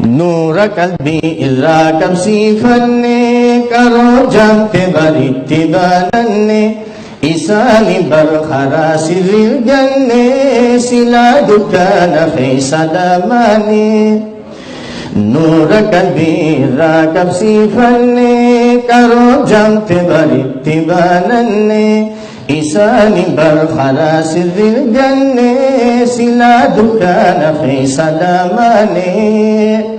نور قلبي إذا كمسيفني كرو جمت بريت بانني إساني برخراس الجنة سلا دكان في سلاماني نور قلبي إذا كمسيفني كرو جمت بريت بانني إساني برخراس الجنة سلا دكان في سلاماني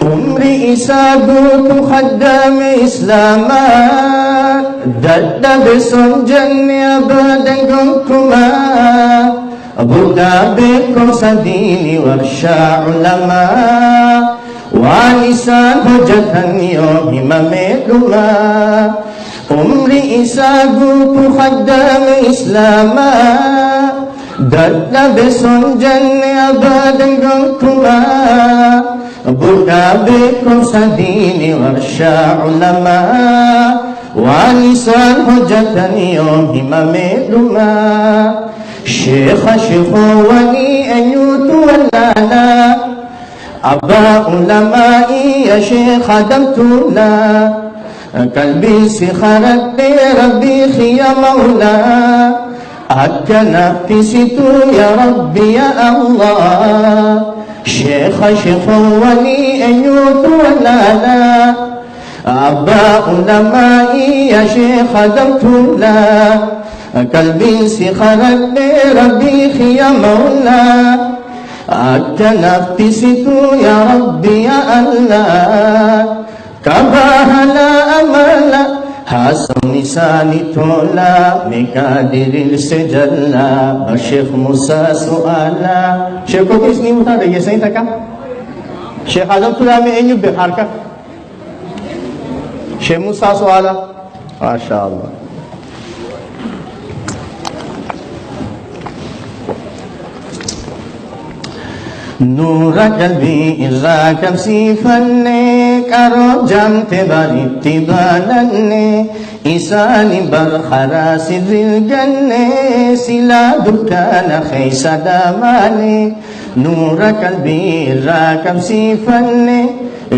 عمري إساقوت خدام إسلاما دد بسن جنة أبدا قمكما بودا بكم سديني وخشى علماء ولسان هجة يوم مميكما عمري إساقوت خدام إسلاما دد بسن جنة أبدا قمكما بودا بكم سديني ورشا علماء ولسان هجة يوم مميلما شيخ ولي أن يتولانا أبا علمائي يا شيخ خدمتنا قلبي سخرت ربي خي مولا أكنا اقتسيت يا ربي يا الله شيخ ولي أن يتولانا أبا علمائي يا شيخ خدمتنا قلبي سخرت ربي خي مولا أكنا اقتسيت يا ربي يا الله كباهنا أملا حسن نساني تولا مقادر السجلا الشيخ موسى سؤالا شيخ کو کس نہیں اٹھا رہی ہے صحیح تھا شیخ اعظم تولا میں این بخار کا شیخ موسى سؤالا ما شاء الله نور قلبي إذا كمسي فني كارو جمت بريت بانني إساني برخراس الجنة سلا دكان خيس داماني نور قلبي إذا كمسي فني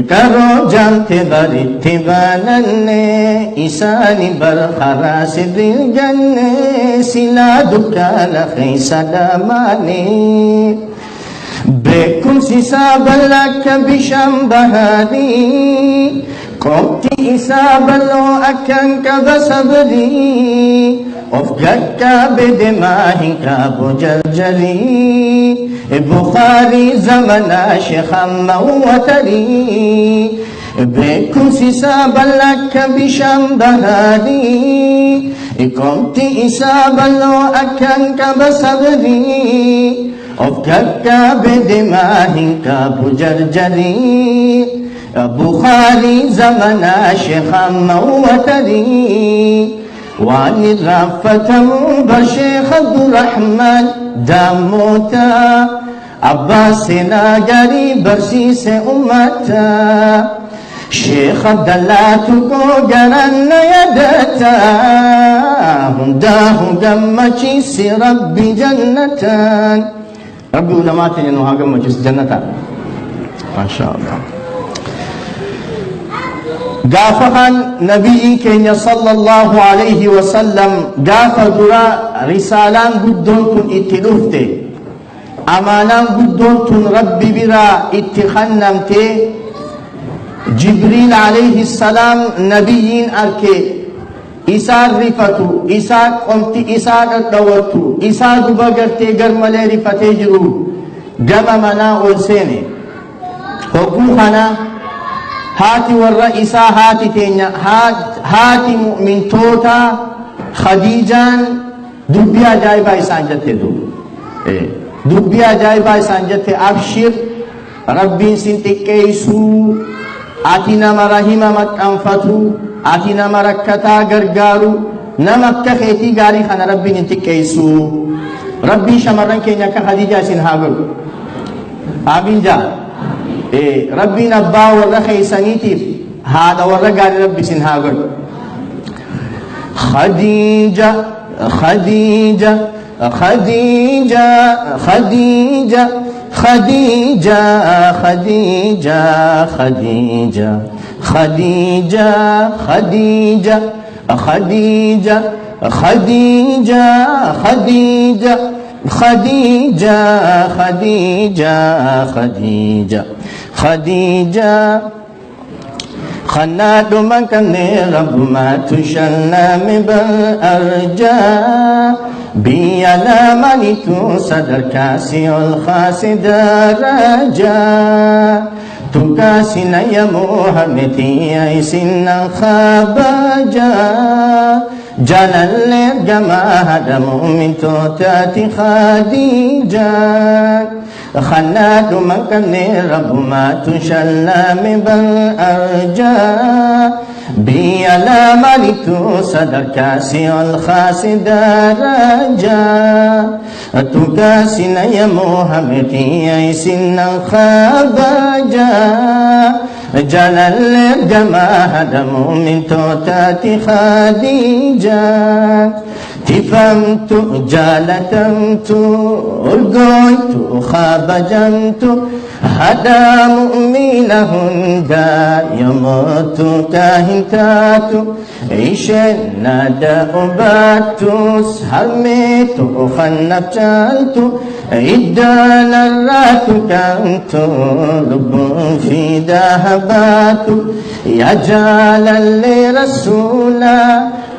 كارو جمت بريت بانني إساني برخراس الجنة سلا دكان خيس داماني بكم سساب لك بشنبهاني قمت إسابا لو أكنك بسبري أفقك بدماهك بجلجلي بخاري زمن شيخا موتري بكم سسابا لك بشنبهاني قمت إسابا لو أكنك بسبري أفكك بدماهك بجرجري بخاري زمن شيخا موتري وعن الرفة بشيخ عبد الرحمن داموتا عباسنا قريب برسيس أمتا شيخ عبدالله قرن يدتا هنداه قمتشيس ربي جنتان ربي علماتي إنه قمتشيس جنتان ما شاء الله قافقان نبي كينيا صلى الله عليه وسلم قاف درا رسالان قدون تن اتلوفته أمانان قدون تن ربي برا اتخنمته جبريل عليه السلام نبيين أركي إسار رفتو إسار قمت إسار دوتو إسار دبغرتي غرمالي رفتي جرو جمع منا أولسيني حقوقنا هاتي والرئيسة هاتي تينيا هاتي مؤمن توتا خديجان دبيا جايبا إسان جته دو دبيا جايبا إسان جته أبشر ربي سنتك كيسو آتي نما رحيما مكانفتو آتي نما ركتا غرغارو نمك خيتي غاري خان ربي ننتك كيسو ربي شمرن كينيا كخديجة سنهاغل آمين جا ربي نبا ورّا خيسانيتيف هذا ورّا غاري ربي سنهاغل خديجة خديجة خديجة خديجة خديجة خديجة خديجة خديجة خديجة خديجة خديجة خديجة خديجة خديجة خديجة خديجة خناد من كان رب ما تشلنا من بالأرجاء بيانا مانيتو صدر كاسي الخاسي درجا تكاسينا يا محمدي عيسنا خابجا جلال الجماعة هدم من توتات خديجة خناد من كان رب ما تشلى من بالأرجاء بيانا مالتو صدر كاسي الخاسي درجا تكاسينا يا محمدي عيسنا خابجا جلال الجماعة هدم من توتات خديجة تفهمت جالتمت ألقيت خابجمت هدى مؤمنهن دا يموت كاهنتات عيشنا دا أبات سهمت خنفجلت إدانا الرات كنت لب في ذهبات يا جالا لرسولا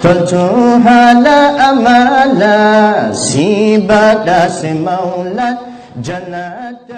تلتها لا أمالا سيبا داس مولا جنات